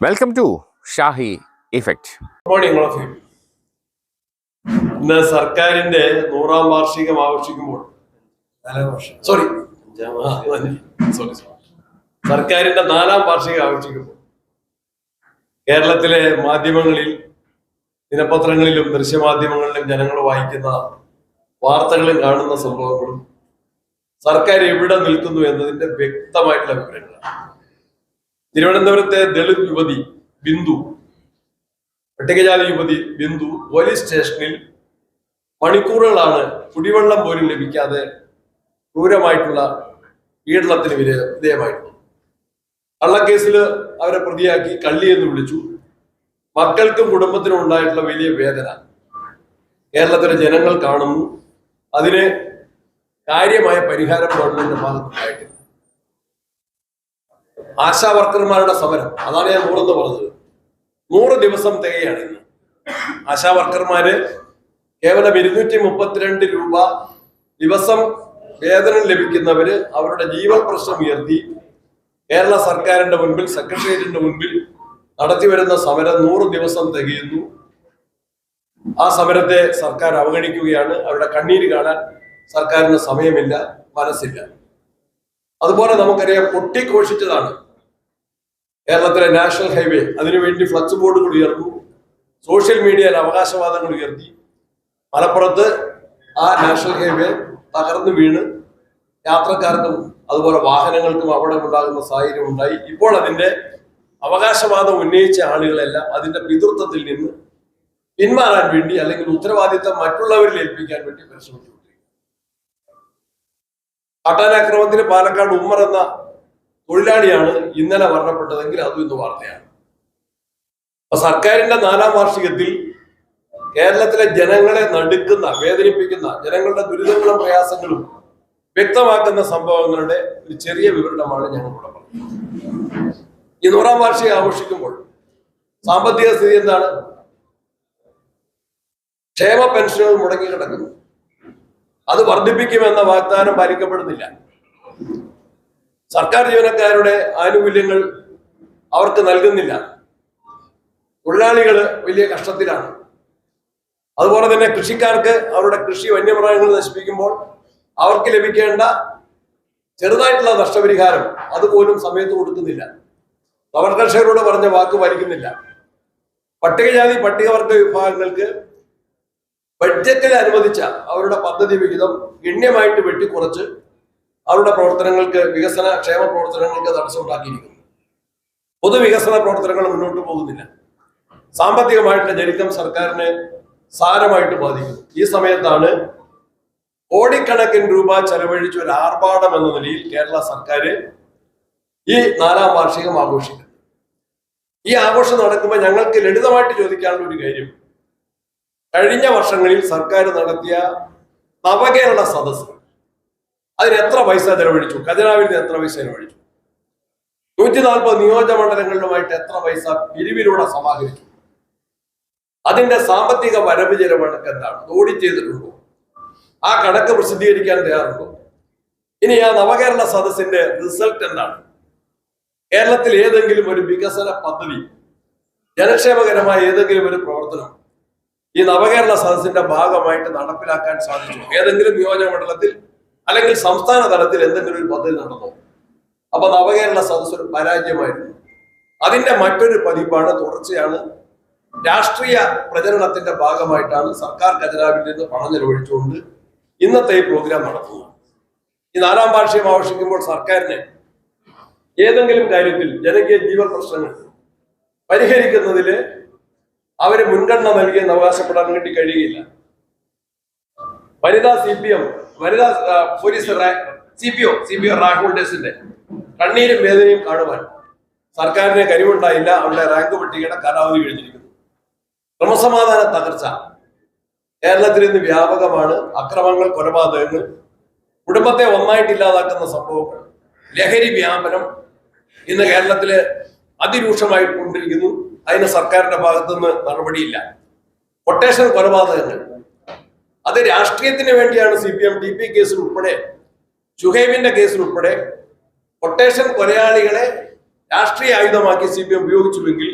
Welcome to Shahi effect. ഇന്ന് സർക്കാരിന്റെ 100ാം വാർഷികം ആഘോഷിക്കുമ്പോൾ സർക്കാരിന്റെ 4ാം വാർഷികം ആഘോഷിക്കുമ്പോൾ കേരളത്തിലെ മാധ്യമങ്ങളിൽ, ദിനപത്രങ്ങളിലും ദൃശ്യമാധ്യമങ്ങളിലും ജനങ്ങൾ വായിക്കുന്ന വാർത്തകളും കാണുന്ന സംഭവങ്ങളും സർക്കാർ എവിടെ നിൽക്കുന്നു എന്നതിന്റെ വ്യക്തമായിട്ടുള്ള വിവരങ്ങളാണ്. തിരുവനന്തപുരത്തെ ദളിത് യുവതി ബിന്ദു, പട്ടികജാതി യുവതി ബിന്ദു പോലീസ് സ്റ്റേഷനിൽ മണിക്കൂറുകളാണ് കുടിവെള്ളം പോലും ലഭിക്കാതെ ക്രൂരമായിട്ടുള്ള പീഡനത്തിന് വിധേയമായിട്ടുള്ളത്. കള്ളക്കേസിൽ അവരെ പ്രതിയാക്കി കള്ളി എന്ന് വിളിച്ചു. മക്കൾക്കും കുടുംബത്തിനും ഉണ്ടായിട്ടുള്ള വലിയ വേദന കേരളത്തിലെ ജനങ്ങൾ കാണുന്നു. അതിന് കാര്യമായ പരിഹാരം ഗവൺമെന്റിന്റെ ഭാഗത്തുണ്ടായിട്ടില്ല. ആശാ വർക്കർമാരുടെ സമരം, അതാണ് ഞാൻ 100 പറഞ്ഞത്. 100 ദിവസം തികയാണ് ഇന്ന്. ആശാ വർക്കർമാര് കേവലം 232 രൂപ ദിവസം വേതനം ലഭിക്കുന്നവര് അവരുടെ ജീവൽ പ്രശ്നം ഉയർത്തി കേരള സർക്കാരിന്റെ മുൻപിൽ, സെക്രട്ടേറിയറ്റിന്റെ മുൻപിൽ നടത്തിവരുന്ന സമരം 100 ദിവസം തികയുന്നു. ആ സമരത്തെ സർക്കാർ അവഗണിക്കുകയാണ്. അവരുടെ കണ്ണീര് കാണാൻ സർക്കാരിന് സമയമില്ല, മനസ്സില്ല. അതുപോലെ നമുക്കറിയാം, പൊട്ടിഘോഷിച്ചതാണ് കേരളത്തിലെ നാഷണൽ ഹൈവേ. അതിനുവേണ്ടി ഫ്ലക്സ് ബോർഡുകൾ ഉയർന്നു, സോഷ്യൽ മീഡിയയിൽ അവകാശവാദങ്ങൾ ഉയർത്തി. മലപ്പുറത്ത് ആ നാഷണൽ ഹൈവേ തകർന്നു വീണ് യാത്രക്കാർക്കും അതുപോലെ വാഹനങ്ങൾക്കും അപകടമുണ്ടാകുന്ന സാഹചര്യം ഉണ്ടായി. ഇപ്പോൾ അതിന്റെ അവകാശവാദം ഉന്നയിച്ച ആളുകളെല്ലാം അതിന്റെ പിതൃത്വത്തിൽ നിന്ന് പിന്മാറാൻ വേണ്ടി, അല്ലെങ്കിൽ ഉത്തരവാദിത്തം മറ്റുള്ളവരിൽ ഏൽപ്പിക്കാൻ വേണ്ടി പരിശ്രമിച്ചു. കാട്ടാനാക്രമണത്തിന് പാലക്കാട് ഉമ്മർ എന്ന തൊഴിലാളിയാണ് ഇന്നലെ മരണപ്പെട്ടതെങ്കിൽ അതും ഇന്ന് വാർത്തയാണ്. അപ്പൊ സർക്കാരിന്റെ 4ാം വാർഷികത്തിൽ കേരളത്തിലെ ജനങ്ങളെ നടുക്കുന്ന, വേദനിപ്പിക്കുന്ന, ജനങ്ങളുടെ ദുരിതങ്ങളും പ്രയാസങ്ങളും വ്യക്തമാക്കുന്ന സംഭവങ്ങളുടെ ഒരു ചെറിയ വിവരണമാണ് ഞങ്ങളിവിടെ പറഞ്ഞത്. ഈ 100ാം വാർഷികം ആഘോഷിക്കുമ്പോൾ സാമ്പത്തിക സ്ഥിതി എന്താണ്? ക്ഷേമ പെൻഷനുകൾ മുടങ്ങി കിടക്കുന്നു. അത് വർദ്ധിപ്പിക്കുമെന്ന വാഗ്ദാനം പാലിക്കപ്പെടുന്നില്ല. സർക്കാർ ജീവനക്കാരുടെ ആനുകൂല്യങ്ങൾ അവർക്ക് നൽകുന്നില്ല. തൊഴിലാളികൾ വലിയ കഷ്ടത്തിലാണ്. അതുപോലെ തന്നെ കൃഷിക്കാർക്ക് അവരുടെ കൃഷി വന്യമൃഗങ്ങൾ നശിപ്പിക്കുമ്പോൾ അവർക്ക് ലഭിക്കേണ്ട ചെറുതായിട്ടുള്ള നഷ്ടപരിഹാരം അതുപോലും സമയത്ത് കൊടുക്കുന്നില്ല. അവർ കർഷകരോട് പറഞ്ഞ വാക്ക് പാലിക്കുന്നില്ല. പട്ടികജാതി പട്ടികവർഗ വിഭാഗങ്ങൾക്ക് ബഡ്ജറ്റിൽ അനുവദിച്ച അവരുടെ പദ്ധതി വിഹിതം ഗണ്യമായിട്ട് വെട്ടിക്കുറച്ച് അവരുടെ പ്രവർത്തനങ്ങൾക്ക്, വികസന ക്ഷേമ പ്രവർത്തനങ്ങൾക്ക് തടസ്സമുണ്ടാക്കിയിരിക്കുന്നു. പൊതുവികസന പ്രവർത്തനങ്ങൾ മുന്നോട്ട് പോകുന്നില്ല. സാമ്പത്തികമായിട്ടുള്ള ഞെരുക്കം സർക്കാരിനെ സാരമായിട്ട് ബാധിക്കുന്നു. ഈ സമയത്താണ് കോടിക്കണക്കിന് രൂപ ചെലവഴിച്ച ഒരു ആർഭാടം എന്ന നിലയിൽ കേരള സർക്കാർ ഈ 4ാം വാർഷികം ആഘോഷിക്കുന്നു. ഈ ആഘോഷം നടക്കുമ്പോൾ ഞങ്ങൾക്ക് ലളിതമായിട്ട് ചോദിക്കാനുള്ള ഒരു കാര്യം, കഴിഞ്ഞ വർഷങ്ങളിൽ സർക്കാർ നടത്തിയ നവകേരള സദസ്സ്, അതിന് എത്ര പൈസ ചെലവഴിച്ചു? ഖജനാവിൽ നിന്ന് എത്ര പൈസ ചെലവഴിച്ചു? 140 നിയോജക മണ്ഡലങ്ങളിലുമായിട്ട് എത്ര പൈസ പിരിവിലൂടെ സമാഹരിച്ചു? അതിന്റെ സാമ്പത്തിക വരവ് ചെലവണക്ക് എന്താണ്? ഓഡിറ്റ് ചെയ്തിട്ടുണ്ടോ? ആ കണക്ക് പ്രസിദ്ധീകരിക്കാൻ തയ്യാറുണ്ടോ? ഇനി ആ നവകേരള സദസ്സിന്റെ റിസൾട്ട് എന്താണ്? കേരളത്തിൽ ഏതെങ്കിലും ഒരു വികസന പദ്ധതി, ജനക്ഷേമകരമായ ഏതെങ്കിലും ഒരു പ്രവർത്തനം ഈ നവകേരള സദസ്സിന്റെ ഭാഗമായിട്ട് നടപ്പിലാക്കാൻ സാധിച്ചു? ഏതെങ്കിലും നിയോജക മണ്ഡലത്തിൽ അല്ലെങ്കിൽ സംസ്ഥാന തലത്തിൽ എന്തെങ്കിലും ഒരു പദ്ധതി നടന്നോ? അപ്പൊ നവകേരള സദസ്സ് ഒരു പരാജയമായിരുന്നു. അതിന്റെ മറ്റൊരു പതിപ്പാണ്, തുടർച്ചയാണ്. രാഷ്ട്രീയ പ്രചരണത്തിന്റെ ഭാഗമായിട്ടാണ് സർക്കാർ ഖജനാവിൽ നിന്ന് പണം ചെലവഴിച്ചുകൊണ്ട് ഇന്നത്തെ ഈ പ്രോഗ്രാം നടത്തുന്നത്. ഈ 4ാം വാർഷികം ആഘോഷിക്കുമ്പോൾ സർക്കാരിനെ ഏതെങ്കിലും കാര്യത്തിൽ ജനകീയ ജീവൽ പ്രശ്നങ്ങൾ പരിഹരിക്കുന്നതിൽ അവര് മുൻഗണന നൽകിയെന്ന് അവകാശപ്പെടാൻ വേണ്ടി കഴിയില്ല. വനിതാ CPM, വനിതാ പോലീസ് CPO റാങ്ക് ഹോൾഡേഴ്സിന്റെ കണ്ണീരും വേദനയും കാണുവാൻ സർക്കാരിന് കഴിവുണ്ടായില്ല. അവരുടെ റാങ്ക് പട്ടികയുടെ കാലാവധി കഴിഞ്ഞിരിക്കുന്നു. ക്രമസമാധാന തകർച്ച കേരളത്തിൽ ഇന്ന് വ്യാപകമാണ്. അക്രമങ്ങൾ, കൊലപാതകങ്ങൾ, കുടുംബത്തെ ഒന്നായിട്ട് ഇല്ലാതാക്കുന്ന സംഭവങ്ങൾ, ലഹരി വ്യാപനം ഇന്ന് കേരളത്തില് അതിരൂക്ഷമായി കൊണ്ടിരിക്കുന്നു. അതിന് സർക്കാരിന്റെ ഭാഗത്തുനിന്ന് നടപടിയില്ല. കൊട്ടേഷൻ കൊലപാതകങ്ങൾ, അത് രാഷ്ട്രീയത്തിന് വേണ്ടിയാണ് CPM TP കേസിൽ ഉൾപ്പെടെ, ഷുഹൈബിന്റെ കേസിൽ ഉൾപ്പെടെ കൊട്ടേഷൻ കൊലയാളികളെ രാഷ്ട്രീയ ആയുധമാക്കി CPM ഉപയോഗിച്ചുവെങ്കിൽ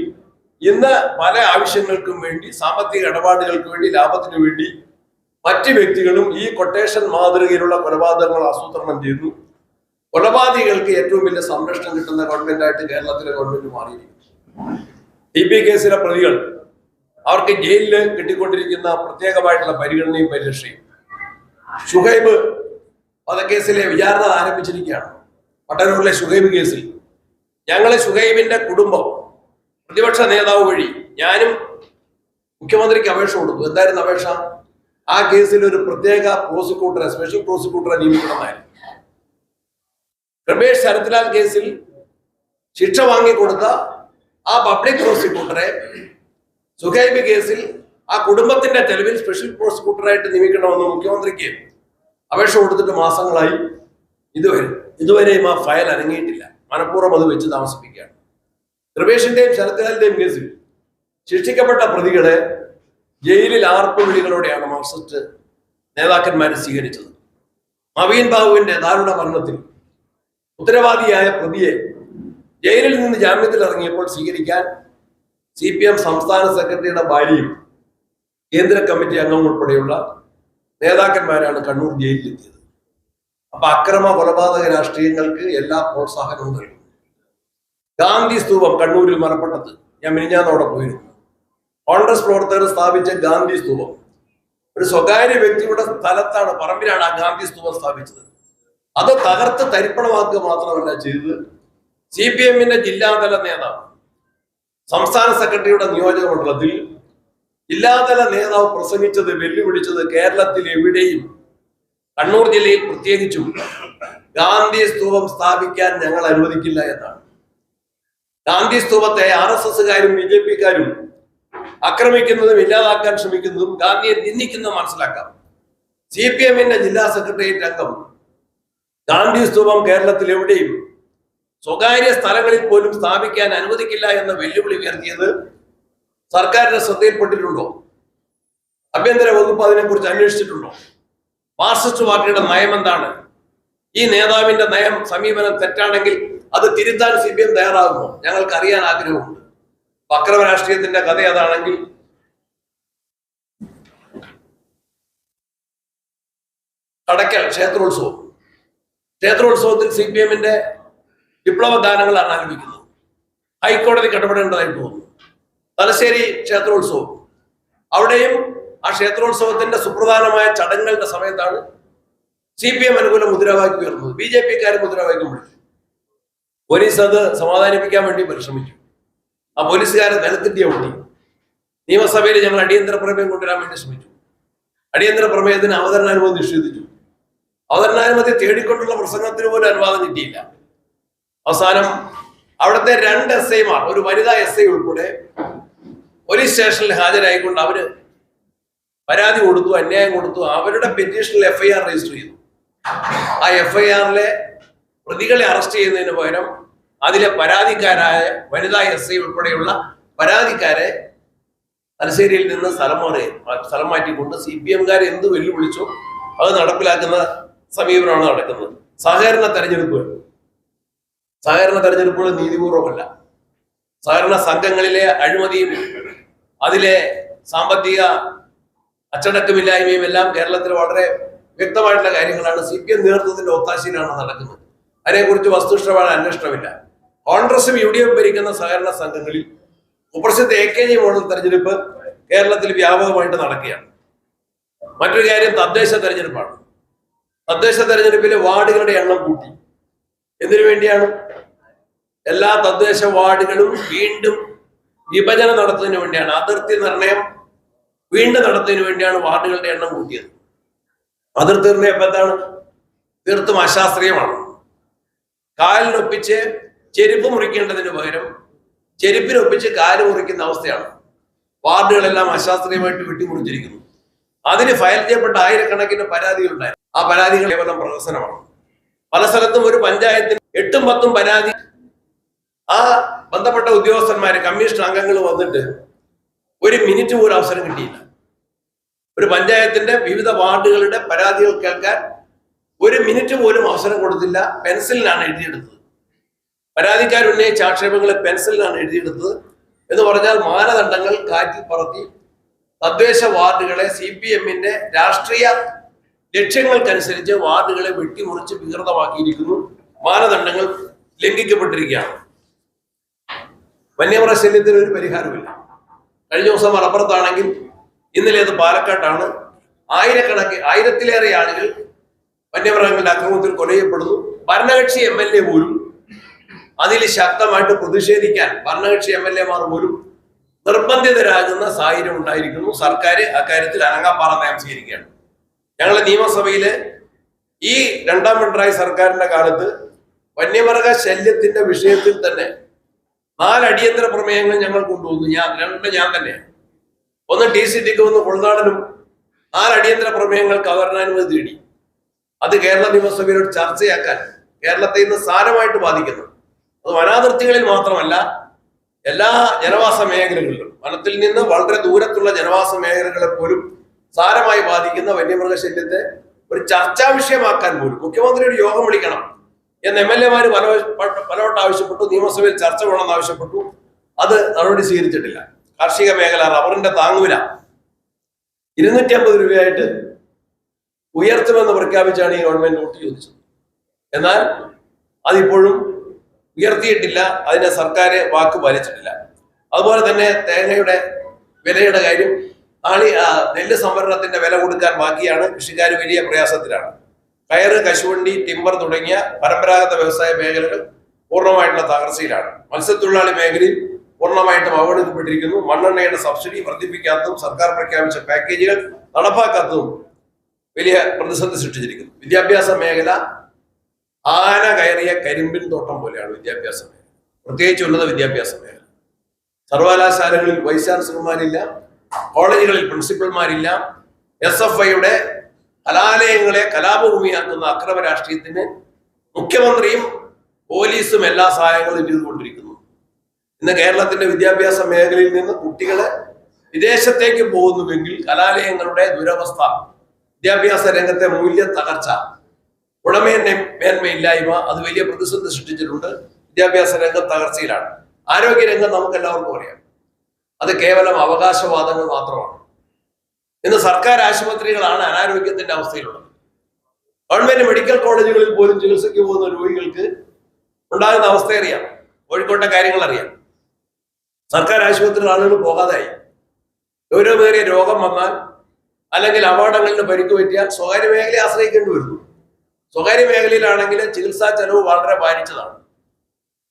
ഇന്ന് പല ആവശ്യങ്ങൾക്കും വേണ്ടി, സാമ്പത്തിക ഇടപാടുകൾക്ക് വേണ്ടി, ലാഭത്തിനു വേണ്ടി മറ്റ് വ്യക്തികളും ഈ കൊട്ടേഷൻ മാതൃകയിലുള്ള കൊലപാതകങ്ങൾ ആസൂത്രണം ചെയ്തു. കൊലപാതകികൾക്ക് ഏറ്റവും വലിയ സംരക്ഷണം കിട്ടുന്ന ഗവൺമെന്റായിട്ട് കേരളത്തിലെ ഗവൺമെന്റ് മാറിയിരിക്കുന്നു. TP കേസിലെ പ്രതികൾ അവർക്ക് ജയിലിൽ കിട്ടിക്കൊണ്ടിരിക്കുന്ന പ്രത്യേകമായിട്ടുള്ള പരിഗണനയും പരിരക്ഷയും. ഷുഹൈബ് വധക്കേസിലെ വിചാരണ ആരംഭിച്ചിരിക്കുകയാണ്. പട്ടന്നൂരിലെ ഷുഹൈബ് കേസിൽ ഞങ്ങളെ ഷുഹൈബിന്റെ കുടുംബം പ്രതിപക്ഷ നേതാവ് വഴി ഞാനും മുഖ്യമന്ത്രിക്ക് അപേക്ഷ കൊടുത്തു. എന്തായിരുന്നു അപേക്ഷ? ആ കേസിൽ ഒരു പ്രത്യേക പ്രോസിക്യൂട്ടറെ, സ്പെഷ്യൽ പ്രോസിക്യൂട്ടറെ നിയമിക്കണമെന്നായിരുന്നു. രമേശ് ശരത്ലാൽ കേസിൽ ശിക്ഷ വാങ്ങിക്കൊടുത്ത ആ പബ്ലിക് പ്രോസിക്യൂട്ടറെ സുഹൈബ് കേസിൽ ആ കുടുംബത്തിന്റെ ചെലവിൽ സ്പെഷ്യൽ പ്രോസിക്യൂട്ടറായിട്ട് നിയമിക്കണമെന്ന് മുഖ്യമന്ത്രിക്ക് അപേക്ഷ കൊടുത്തിട്ട് മാസങ്ങളായി. ഇതുവരെയും ആ ഫയൽ അനങ്ങിയിട്ടില്ല. മനഃപൂർവ്വം അത് വെച്ച് താമസിപ്പിക്കുകയാണ്. രമേശിന്റെയും ശരത്ലാലിന്റെയും കേസിൽ ശിക്ഷിക്കപ്പെട്ട പ്രതികളെ ജയിലിൽ ആർപ്പുവിളികളോടെയാണ് മാർക്സിസ്റ്റ് നേതാക്കന്മാരെ സ്വീകരിച്ചത്. നവീൻ ബാബുവിന്റെ ദാരുണ മരണത്തിൽ ഉത്തരവാദിയായ പ്രതിയെ ജയിലിൽ നിന്ന് ജാമ്യത്തിൽ ഇറങ്ങിയപ്പോൾ സ്വീകരിക്കാൻ CPM സംസ്ഥാന സെക്രട്ടറിയുടെ ഭാര്യയും കേന്ദ്ര കമ്മിറ്റി അംഗം ഉൾപ്പെടെയുള്ള നേതാക്കന്മാരാണ് കണ്ണൂർ ജയിലിലെത്തിയത്. അപ്പൊ അക്രമ കൊലപാതക രാഷ്ട്രീയങ്ങൾക്ക് എല്ലാ പ്രോത്സാഹനവും നൽകും. ഗാന്ധി സ്തൂപം കണ്ണൂരിൽ മലപ്പട്ടത്ത് ഞാൻ മിനിഞ്ഞാന്നോടെ പോയിരുന്നു. കോൺഗ്രസ് പ്രവർത്തകർ സ്ഥാപിച്ച ഗാന്ധി സ്തൂപം ഒരു സ്വകാര്യ വ്യക്തിയുടെ സ്ഥലത്താണ്, പറമ്പിലാണ് ആ ഗാന്ധി സ്തൂപം സ്ഥാപിച്ചത്. അത് തകർത്ത് തരിപ്പണമാക്കുക മാത്രമല്ല ചെയ്തത്, CPMന്റെ ജില്ലാതല നേതാവ് സംസ്ഥാന സെക്രട്ടറിയുടെ നിയോജക മണ്ഡലത്തിൽ ജില്ലാതല നേതാവ് പ്രസംഗിച്ചത്, വെല്ലുവിളിച്ചത് കേരളത്തിൽ എവിടെയും കണ്ണൂർ ജില്ലയിൽ പ്രത്യേകിച്ചും ഗാന്ധി സ്തൂപം സ്ഥാപിക്കാൻ ഞങ്ങൾ അനുവദിക്കില്ല എന്നാണ്. ഗാന്ധി സ്തൂപത്തെ RSSകാരും BJPക്കാരും ആക്രമിക്കുന്നതും ഇല്ലാതാക്കാൻ ശ്രമിക്കുന്നതും ഗാന്ധിയെ നിന്ദിക്കുന്നതും മനസ്സിലാക്കാം. CPMന്റെ ജില്ലാ സെക്രട്ടേറിയറ്റ് അംഗം ഗാന്ധി സ്തൂപം കേരളത്തിൽ എവിടെയും സ്വകാര്യ സ്ഥലങ്ങളിൽ പോലും സ്ഥാപിക്കാൻ അനുവദിക്കില്ല എന്ന വെല്ലുവിളി ഉയർത്തിയത് സർക്കാരിന്റെ ശ്രദ്ധയിൽപ്പെട്ടിട്ടുണ്ടോ? ആഭ്യന്തര വകുപ്പ് അതിനെക്കുറിച്ച് അന്വേഷിച്ചിട്ടുണ്ടോ? മാർക്സിസ്റ്റ് പാർട്ടിയുടെ നയം എന്താണ്? ഈ നേതാവിന്റെ സമീപനം തെറ്റാണെങ്കിൽ അത് തിരുത്താൻ CPM തയ്യാറാകുമോ? ഞങ്ങൾക്ക് അറിയാൻ ആഗ്രഹമുണ്ട്. അക്രമ രാഷ്ട്രീയത്തിന്റെ കഥ അതാണെങ്കിൽ കടയ്ക്കൽ ക്ഷേത്രോത്സവത്തിൽ CPMന്റെ വിപ്ലവ ഗാനങ്ങളാണ് ആലപിക്കുന്നത്. ഹൈക്കോടതിക്ക് ഇടപെടേണ്ടതായിട്ട് തോന്നുന്നു. തലശ്ശേരി ക്ഷേത്രോത്സവം, അവിടെയും ആ ക്ഷേത്രോത്സവത്തിന്റെ സുപ്രധാനമായ ചടങ്ങുകളുടെ സമയത്താണ് CPM അനുകൂല മുദ്രാവാക്യം ഉയർന്നത്. BJPക്കാർ മുദ്രാവാക്യം വിളിച്ചു. പോലീസ് അത് സമാധാനിപ്പിക്കാൻ വേണ്ടി പരിശ്രമിച്ചു. ആ പോലീസുകാരെ നിലത്തിട്ടിയ ഒട്ടി. നിയമസഭയിൽ ഞങ്ങൾ അടിയന്തര പ്രമേയം കൊണ്ടുവരാൻ വേണ്ടി ശ്രമിച്ചു. അടിയന്തര പ്രമേയത്തിന് അവതരണാനുമതി നിഷേധിച്ചു. അവതരണാനുമതി തേടിക്കൊണ്ടുള്ള പ്രസംഗത്തിന് പോലും അനുവാദം കിട്ടിയില്ല. അവസാനം അവിടുത്തെ 2 SIമാർ, ഒരു വനിതാ SI ഉൾപ്പെടെ പോലീസ് സ്റ്റേഷനിൽ ഹാജരായിക്കൊണ്ട് അവര് പരാതി കൊടുത്തു, അന്യായം കൊടുത്തു. അവരുടെ പെറ്റീഷനിൽ FIR രജിസ്റ്റർ ചെയ്തു. ആ FIRലെ പ്രതികളെ അറസ്റ്റ് ചെയ്യുന്നതിന് പകരം അതിലെ പരാതിക്കാരായ വനിതാ SI ഉൾപ്പെടെയുള്ള പരാതിക്കാരെ തലശ്ശേരിയിൽ നിന്ന് സ്ഥലം മാറ്റിക്കൊണ്ട് CPMകാർ എന്ത് വെല്ലുവിളിച്ചോ അത് നടപ്പിലാക്കുന്ന സമീപനമാണ് നടക്കുന്നത്. സഹകരണ തെരഞ്ഞെടുപ്പുകൾ നീതിപൂർവമല്ല. സഹകരണ സംഘങ്ങളിലെ അഴിമതിയും അതിലെ സാമ്പത്തിക അച്ചടക്കമില്ലായ്മയും എല്ലാം കേരളത്തിൽ വളരെ വ്യക്തമായിട്ടുള്ള കാര്യങ്ങളാണ്. CPM നേതൃത്വത്തിന്റെ ഒത്താശയിലാണ് നടക്കുന്നത്. അതിനെക്കുറിച്ച് വസ്തുനിഷ്ഠമായ അന്വേഷണമില്ല. കോൺഗ്രസും UDF ഭരിക്കുന്ന സഹകരണ സംഘങ്ങളിൽ കുപ്രസിദ്ധ AKG മോഡൽ തെരഞ്ഞെടുപ്പ് കേരളത്തിൽ വ്യാപകമായിട്ട് നടക്കുകയാണ്. മറ്റൊരു കാര്യം തദ്ദേശ തെരഞ്ഞെടുപ്പാണ്. തദ്ദേശ തെരഞ്ഞെടുപ്പിലെ വാർഡുകളുടെ എണ്ണം കൂട്ടി. എന്തിനു വേണ്ടിയാണ്? എല്ലാ തദ്ദേശ വാർഡുകളും വീണ്ടും വിഭജനം നടത്തുന്നതിന് വേണ്ടിയാണ്. അതിർത്തി നിർണയം വീണ്ടും നടത്തുന്നതിന് വേണ്ടിയാണ് വാർഡുകളുടെ എണ്ണം കൂട്ടിയത്. അതിർത്തി നിർണയം എന്താണ്? തീർത്തും അശാസ്ത്രീയമാണ്. കാലിനൊപ്പിച്ച് ചെരുപ്പ് മുറിക്കേണ്ടതിന് പകരം ചെരുപ്പിനൊപ്പിച്ച് കാല് മുറിക്കുന്ന അവസ്ഥയാണ്. വാർഡുകളെല്ലാം അശാസ്ത്രീയമായിട്ട് വെട്ടിമുറിച്ചിരിക്കുന്നു. അതിന് ഫയൽ ചെയ്യപ്പെട്ട ആയിരക്കണക്കിന് പരാതികളുണ്ടായിരുന്നു. ആ പരാതികൾ കേവലം പ്രഹസനമാണ്. പല സ്ഥലത്തും ഒരു പഞ്ചായത്തിന് 8ഉം 10ഉം പരാതി. ആ ബന്ധപ്പെട്ട ഉദ്യോഗസ്ഥന്മാര്, കമ്മീഷൻ അംഗങ്ങൾ വന്നിട്ട് 1 മിനിറ്റ് പോലും അവസരം കിട്ടിയില്ല. ഒരു പഞ്ചായത്തിന്റെ വിവിധ വാർഡുകളുടെ പരാതികൾ കേൾക്കാൻ 1 മിനിറ്റ് പോലും അവസരം കൊടുത്തില്ല. പെൻസിലിനാണ് എഴുതിയെടുത്തത്. പരാതിക്കാർ ഉന്നയിച്ച ആക്ഷേപങ്ങളെ പെൻസിലിനാണ് എഴുതിയെടുത്തത്. എന്ന് പറഞ്ഞാൽ മാനദണ്ഡങ്ങൾ കാറ്റിൽ പറത്തി തദ്ദേശ വാർഡുകളെ CPM-ന്റെ രാഷ്ട്രീയ ലക്ഷ്യങ്ങൾക്കനുസരിച്ച് വാർഡുകളെ വെട്ടിമുറിച്ച് വികൃതമാക്കിയിരിക്കുന്നു. മാനദണ്ഡങ്ങൾ ലംഘിക്കപ്പെട്ടിരിക്കുകയാണ്. വന്യമൃഗശല്യത്തിന് ഒരു പരിഹാരമില്ല. കഴിഞ്ഞ ദിവസം മലപ്പുറത്താണെങ്കിൽ ഇന്നലെ അത് പാലക്കാട്ടാണ്. ആയിരത്തിലേറെ ആളുകൾ വന്യമൃഗങ്ങളുടെ ആക്രമണത്തിൽ കൊലയപ്പെടുന്നു. ഭരണകക്ഷി MLA പോലും അതിൽ ശക്തമായിട്ട് പ്രതിഷേധിക്കാൻ ഭരണകക്ഷി MLA-മാർ പോലും നിർബന്ധിതരാകുന്ന സാഹചര്യം ഉണ്ടായിരിക്കുന്നു. സർക്കാർ അക്കാര്യത്തിൽ അനങ്ങാപ്പാറ നയം സ്വീകരിക്കുകയാണ്. ഞങ്ങളുടെ നിയമസഭയില് ഈ രണ്ടാം പിണറായി സർക്കാരിന്റെ കാലത്ത് വന്യമൃഗ ശല്യത്തിന്റെ വിഷയത്തിൽ തന്നെ 4 അടിയന്തര പ്രമേയങ്ങൾ ഞങ്ങൾ കൊണ്ടുവന്നു. ഞാൻ തന്നെ ഒന്ന് TCTക്ക് ഒന്ന് ഉൾനാടനും 4 അടിയന്തര പ്രമേയങ്ങൾക്ക് അവതരണാനുമതി തേടി. അത് കേരള നിയമസഭയിലോട് ചർച്ചയാക്കാൻ കേരളത്തെ ഇന്ന് സാരമായിട്ട് ബാധിക്കുന്നു. അത് വനാതിർത്തികളിൽ മാത്രമല്ല, എല്ലാ ജനവാസ മേഖലകളിലും, വനത്തിൽ നിന്ന് വളരെ ദൂരത്തുള്ള ജനവാസ മേഖലകളെ പോലും സാരമായി ബാധിക്കുന്ന വന്യമൃഗശല്യത്തെ ഒരു ചർച്ചാ വിഷയമാക്കാൻ പോലും മുഖ്യമന്ത്രിയുടെ യോഗം വിളിക്കണം എന്ന് MLA-മാർ പലവട്ടം ആവശ്യപ്പെട്ടു. നിയമസഭയിൽ ചർച്ച വേണമെന്ന് ആവശ്യപ്പെട്ടു. അത് നടപടി സ്വീകരിച്ചിട്ടില്ല. കാർഷിക മേഖല റബ്ബറിന്റെ താങ്ങുവില 250 രൂപയായിട്ട് ഉയർത്തുമെന്ന് പ്രഖ്യാപിച്ചാണ് ഈ ഗവൺമെന്റ് വോട്ട് ചോദിച്ചത്. എന്നാൽ അതിപ്പോഴും ഉയർത്തിയിട്ടില്ല. അതിനെ സർക്കാർ വാക്ക് പാലിച്ചിട്ടില്ല. അതുപോലെ തന്നെ തേങ്ങയുടെ വിലയുടെ കാര്യം, നെല്ല് സംഭരണത്തിന്റെ വില കൊടുക്കാൻ ബാക്കിയാണ്. കൃഷിക്കാർ വലിയ പ്രയാസത്തിലാണ്. കയറ്, കശുവണ്ടി, ടിമ്പർ തുടങ്ങിയ പരമ്പരാഗത വ്യവസായ മേഖലകൾ പൂർണ്ണമായിട്ടുള്ള തകർച്ചയിലാണ്. മത്സ്യത്തൊഴിലാളി മേഖലയിൽ പൂർണ്ണമായിട്ടും അവഗണിക്കപ്പെട്ടിരിക്കുന്നു. മണ്ണെണ്ണയുടെ സബ്സിഡി വർദ്ധിപ്പിക്കാത്തതും സർക്കാർ പ്രഖ്യാപിച്ച പാക്കേജുകൾ നടപ്പാക്കാത്തതും വലിയ പ്രതിസന്ധി സൃഷ്ടിച്ചിരിക്കുന്നു. വിദ്യാഭ്യാസ മേഖല ആന കയറിയ കരിമ്പിൻ തോട്ടം പോലെയാണ് വിദ്യാഭ്യാസ മേഖല, പ്രത്യേകിച്ച് ഉന്നത വിദ്യാഭ്യാസ മേഖല. സർവകലാശാലകളിൽ വൈസ് ചാൻസലർമാരില്ല, കോളേജുകളിൽ പ്രിൻസിപ്പൽമാരില്ല. SFIയുടെ കലാലയങ്ങളെ കലാപഭൂമിയാക്കുന്ന അക്രമ രാഷ്ട്രീയത്തിന് മുഖ്യമന്ത്രിയും പോലീസും എല്ലാ സഹായങ്ങളും ചെയ്തുകൊണ്ടിരിക്കുന്നു. ഇന്ന് കേരളത്തിന്റെ വിദ്യാഭ്യാസ മേഖലയിൽ നിന്ന് കുട്ടികളെ വിദേശത്തേക്ക് പോകുന്നുവെങ്കിൽ കലാലയങ്ങളുടെ ദുരവസ്ഥ, വിദ്യാഭ്യാസ രംഗത്തെ മൂല്യ തകർച്ച, മേന്മയില്ലായ്മ, അത് വലിയ പ്രതിസന്ധി സൃഷ്ടിച്ചിട്ടുണ്ട്. വിദ്യാഭ്യാസ രംഗം തകർച്ചയിലാണ്. ആരോഗ്യരംഗം നമുക്ക് എല്ലാവർക്കും അറിയാം, അത് കേവലം അവകാശവാദങ്ങൾ മാത്രമാണ്. ഇന്ന് സർക്കാർ ആശുപത്രികളാണ് അനാരോഗ്യത്തിന്റെ അവസ്ഥയിലുള്ളത്. ഗവൺമെന്റ് മെഡിക്കൽ കോളേജുകളിൽ പോലും ചികിത്സയ്ക്ക് പോകുന്ന രോഗികൾക്ക് ഉണ്ടാകുന്ന അവസ്ഥ അറിയാം. കോഴിക്കോട്ടെ കാര്യങ്ങൾ അറിയാം. സർക്കാർ ആശുപത്രിയിൽ ആളുകൾ പോകാതായി. ഗൗരവമേറിയ രോഗം വന്നാൽ അല്ലെങ്കിൽ അപകടങ്ങളിൽ പരിക്ക് പറ്റിയാൽ സ്വകാര്യ മേഖലയെ ആശ്രയിക്കേണ്ടി വരുന്നു. സ്വകാര്യ മേഖലയിലാണെങ്കിൽ ചികിത്സാ ചെലവ് വളരെ ഭാരിച്ചതാണ്.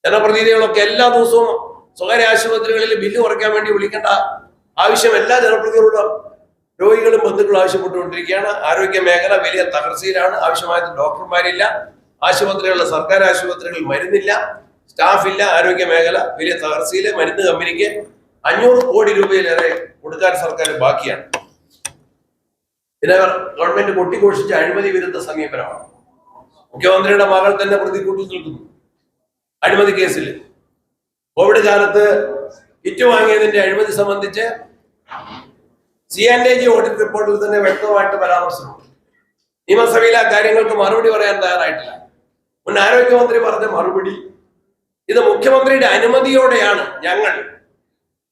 ജനപ്രതിനിധികളൊക്കെ എല്ലാ ദിവസവും സ്വകാര്യ ആശുപത്രികളിൽ ബില്ല് കുറയ്ക്കാൻ വേണ്ടി വിളിക്കേണ്ട ആവശ്യം എല്ലാ ജനപ്രതിനിധികളും രോഗികളും ബന്ധുക്കളും ആവശ്യപ്പെട്ടുകൊണ്ടിരിക്കുകയാണ്. ആരോഗ്യ മേഖല വലിയ തകർച്ചയിലാണ്. ആവശ്യമായ ഡോക്ടർമാരില്ല. ആശുപത്രികളിൽ, സർക്കാർ ആശുപത്രികളിൽ മരുന്നില്ല, സ്റ്റാഫില്ല. ആരോഗ്യ മേഖല വലിയ തകർച്ചയില്. മരുന്ന് കമ്പനിക്ക് 500 കോടി രൂപയിലേറെ കൊടുക്കാൻ സർക്കാർ ബാക്കിയാണ്. പിന്നെ ഗവൺമെന്റ് കൊട്ടിഘോഷിച്ച അഴിമതി വിരുദ്ധ സമീപനമാണ്. മുഖ്യമന്ത്രിയുടെ മകൾ തന്നെ പ്രതിക്കൂട്ടിൽ നിൽക്കുന്നു അഴിമതി കേസിൽ. കോവിഡ് കാലത്ത് കിറ്റ് വാങ്ങിയതിന്റെ അഴിമതി സംബന്ധിച്ച് C&AG ഓഡിറ്റ് റിപ്പോർട്ടിൽ തന്നെ വ്യക്തമായിട്ട് പരാമർശമുണ്ട്. നിയമസഭയിൽ ആ കാര്യങ്ങൾക്ക് മറുപടി പറയാൻ തയ്യാറായിട്ടില്ല. മുൻ ആരോഗ്യമന്ത്രി പറഞ്ഞ മറുപടി, ഇത് മുഖ്യമന്ത്രിയുടെ അനുമതിയോടെയാണ് ഞങ്ങൾ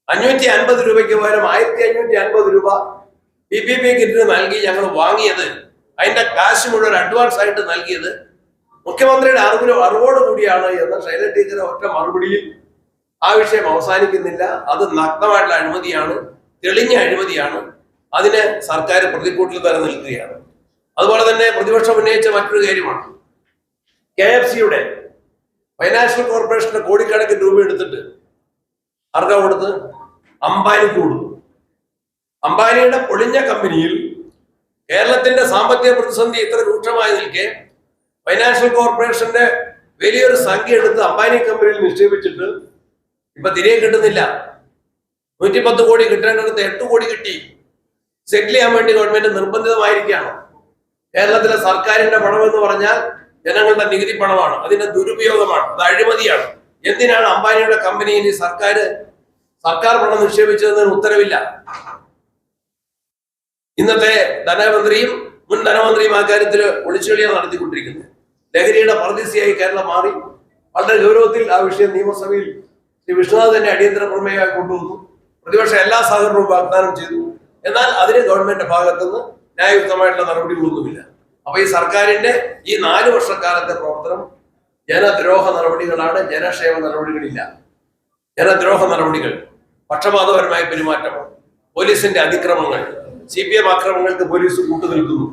550 രൂപയ്ക്ക് പകരം 1550 രൂപ PPP കിറ്റിന് നൽകി ഞങ്ങൾ വാങ്ങിയത്. അതിന്റെ കാശ് മുഴുവൻ അഡ്വാൻസ് ആയിട്ട് നൽകിയത് മുഖ്യമന്ത്രിയുടെ അറിവോട് കൂടിയാണ് എന്ന ശൈല ടീച്ചറെ ഒറ്റ മറുപടിയിൽ ആ വിഷയം അവസാനിക്കുന്നില്ല. അത് നഗ്നമായിട്ടുള്ള അഴിമതിയാണ്, തെളിഞ്ഞ അഴിമതിയാണ്. അതിന് സർക്കാർ പ്രതിക്കൂട്ടിൽ തന്നെ നിൽക്കുകയാണ്. അതുപോലെ തന്നെ പ്രതിപക്ഷം ഉന്നയിച്ച മറ്റൊരു കാര്യമാണ്, KFCയുടെ ഫൈനാൻഷ്യൽ കോർപ്പറേഷന്റെ കോടിക്കണക്കിന് രൂപ എടുത്തിട്ട് ആർക്കാ കൊടുത്ത്? അംബാനിക്ക് കൊടുത്തു. അംബാനിയുടെ പൊളിഞ്ഞ കമ്പനിയിൽ കേരളത്തിന്റെ സാമ്പത്തിക പ്രതിസന്ധി ഇത്ര രൂക്ഷമായി നിൽക്കെ ഫൈനാൻഷ്യൽ കോർപ്പറേഷന്റെ വലിയൊരു സംഖ്യ എടുത്ത് അംബാനി കമ്പനിയിൽ നിക്ഷേപിച്ചിട്ട് ഇപ്പൊ തിരികെ കിട്ടുന്നില്ല. 110 കോടി കിട്ടേണ്ടടുത്ത് 8 കോടി കിട്ടി. സെറ്റിൽ ചെയ്യാൻ വേണ്ടി ഗവൺമെന്റ് നിർബന്ധിതമായിരിക്കുകയാണ്. കേരളത്തിലെ സർക്കാരിന്റെ പണമെന്ന് പറഞ്ഞാൽ ജനങ്ങളുടെ നികുതി പണമാണ്. അതിന്റെ ദുരുപയോഗമാണ്, അത് അഴിമതിയാണ്. എന്തിനാണ് അംബാനിയുടെ കമ്പനിയിൽ സർക്കാർ പണം നിക്ഷേപിച്ചതെന്ന് ഉത്തരവില്ല. ഇന്നത്തെ ധനമന്ത്രിയും മുൻ ധനമന്ത്രിയും ആ കാര്യത്തിൽ ഒളിച്ചുകളിയാണ് നടത്തിക്കൊണ്ടിരിക്കുന്നത്. ലഹരിയുടെ പർദീസയായി കേരളം മാറി. വളരെ ഗൗരവത്തിൽ ആ വിഷയം നിയമസഭയിൽ ശ്രീ വിഷ്ണുനാഥ് തന്നെ അടിയന്തര പ്രമേയമായി കൊണ്ടുവന്നു. പ്രതിപക്ഷം എല്ലാ സഹകരണവും വാഗ്ദാനം ചെയ്തു. എന്നാൽ അതിന് ഗവൺമെന്റിന്റെ ഭാഗത്തുനിന്ന് ന്യായയുക്തമായിട്ടുള്ള നടപടികളൊന്നുമില്ല. അപ്പൊ ഈ സർക്കാരിന്റെ ഈ 4 വർഷക്കാലത്തെ പ്രവർത്തനം ജനദ്രോഹ നടപടികളാണ്, ജനക്ഷേമ നടപടികളില്ല. ജനദ്രോഹ നടപടികൾ, പക്ഷപാതപരമായ പെരുമാറ്റം, പോലീസിന്റെ അതിക്രമങ്ങൾ, CPM അക്രമങ്ങൾക്ക് പോലീസ് കൂട്ടുനിൽക്കുന്നു,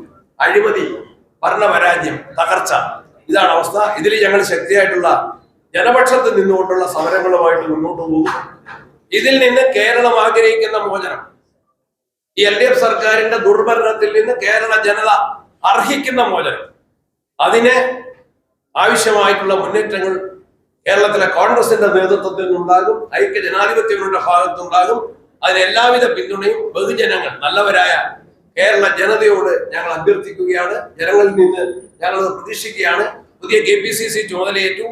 അഴിമതി, ഭരണപരാജയം, തകർച്ച, ഇതാണ് അവസ്ഥ. ഇതിൽ ഞങ്ങൾ ശക്തിയായിട്ടുള്ള ജനപക്ഷത്ത് നിന്നുകൊണ്ടുള്ള സമരങ്ങളുമായിട്ട് മുന്നോട്ട് പോകും. ഇതിൽ നിന്ന് കേരളം ആഗ്രഹിക്കുന്ന മോചനം, ഈ LDF സർക്കാരിന്റെ ദുർഭരണത്തിൽ നിന്ന് കേരള ജനത അർഹിക്കുന്ന മോചനം, അതിന് ആവശ്യമായിട്ടുള്ള മുന്നേറ്റങ്ങൾ കേരളത്തിലെ കോൺഗ്രസിന്റെ നേതൃത്വത്തിൽ നിന്നുണ്ടാകും, ഐക്യ ജനാധിപത്യങ്ങളുടെ ഭാഗത്തുണ്ടാകും. അതിന് എല്ലാവിധ പിന്തുണയും ബഹുജനങ്ങൾ, നല്ലവരായ കേരള ജനതയോട് ഞങ്ങൾ അഭ്യർത്ഥിക്കുകയാണ്. ജനങ്ങളിൽ നിന്ന് ഞങ്ങൾ പ്രതീക്ഷിക്കുകയാണ്. പുതിയ KPCC ചുമതലയേറ്റു.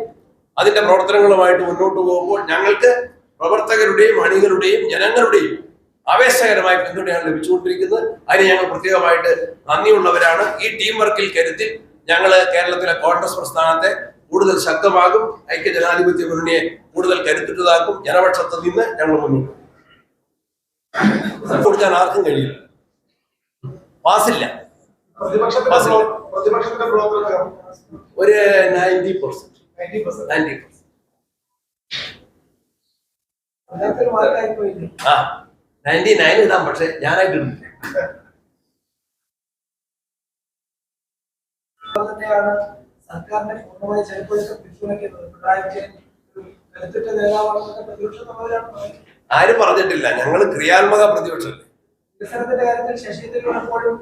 അതിന്റെ പ്രവർത്തനങ്ങളുമായിട്ട് മുന്നോട്ട് പോകുമ്പോൾ ഞങ്ങൾക്ക് പ്രവർത്തകരുടെയും അണികളുടെയും ജനങ്ങളുടെയും ആവേശകരമായ പിന്തുണയാണ് ലഭിച്ചുകൊണ്ടിരിക്കുന്നത്. അതിന് ഞങ്ങൾ പ്രത്യേകമായിട്ട് നന്ദിയുള്ളവരാണ്. ഈ ടീം വർക്കിൽ കരുത്തിൽ ഞങ്ങൾ കേരളത്തിലെ കോൺഗ്രസ് പ്രസ്ഥാനത്തെ കൂടുതൽ ശക്തമാകും, ഐക്യ ജനാധിപത്യ മുന്നണിയെ കൂടുതൽ കരുത്തുറ്റതാക്കും. ജനപക്ഷത്ത് നിന്ന് ഞങ്ങൾ മുന്നോട്ട് കൊടുക്കാൻ ആർക്കും കഴിയില്ല. പാസില്ല. ഒരു 90%. ആ 99 ഇടാം, പക്ഷെ ഞാനായിട്ട് ഇടുന്നില്ല. സർക്കാരിനെ പൂർണ്ണമായി ചെലപ്പുഴക്ക് പിന്തുണയ്ക്കുന്നത് പിണറായി വിജയൻ കരുത്തുറ്റ നേതാവാണെന്നൊക്കെ പ്രതിപക്ഷം തമ്മിലാണ്. ആരും പറഞ്ഞിട്ടില്ല. ഞങ്ങൾ ക്രിയാത്മക പ്രതിപക്ഷമല്ലേ. വികസനത്തിന്റെ കാര്യത്തിൽ ശശി തരൂർ എപ്പോഴും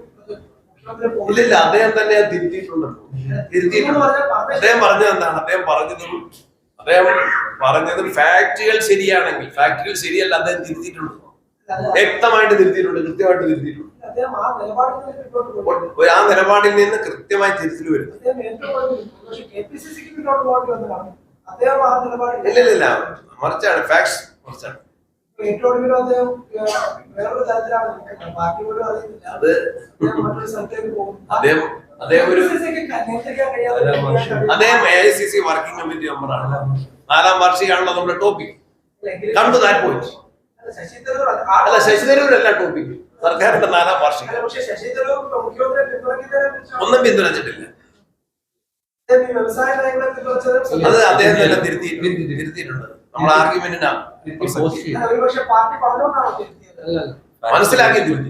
ഇല്ലില്ല, അദ്ദേഹം തന്നെ തിരുത്തിയിട്ടുണ്ടല്ലോ. അദ്ദേഹം പറഞ്ഞത് എന്താണ്? അദ്ദേഹം പറഞ്ഞതും ഫാക്ടുകൾ ശരിയാണെങ്കിൽ, ഫാക്ടുകൾ ശരിയല്ല, അദ്ദേഹം തിരുത്തിയിട്ടുണ്ട്. വ്യക്തമായിട്ട് തിരുത്തിയിട്ടുണ്ട്, കൃത്യമായിട്ട് തിരുത്തിയിട്ടുണ്ട്. ആ നിലപാടിൽ നിന്ന് കൃത്യമായി തിരുത്തിൽ വരുന്നു. ഇല്ലില്ല, മറിച്ചാണ്, ഫാക്ട്സ് മറിച്ചാണ്. അത് അദ്ദേഹം AICC വർക്കിംഗ് കമ്മിറ്റി മെമ്പറാണ്. 4ാം വാർഷികമാണല്ലോ നമ്മുടെ topic. Come to that point. അല്ല, ശശി തരൂരല്ല ടോപ്പിക്, സർക്കാരിന്റെ 4ാം വാർഷികം. ഒന്നും പിന്തുണച്ചിട്ടില്ല. അത് അദ്ദേഹം തന്നെ തിരുത്തിയിട്ടുണ്ട്. നമ്മൾ ആർഗ്യുമെന്റിനാണ് മനസ്സിലാക്കി തിരുത്തി.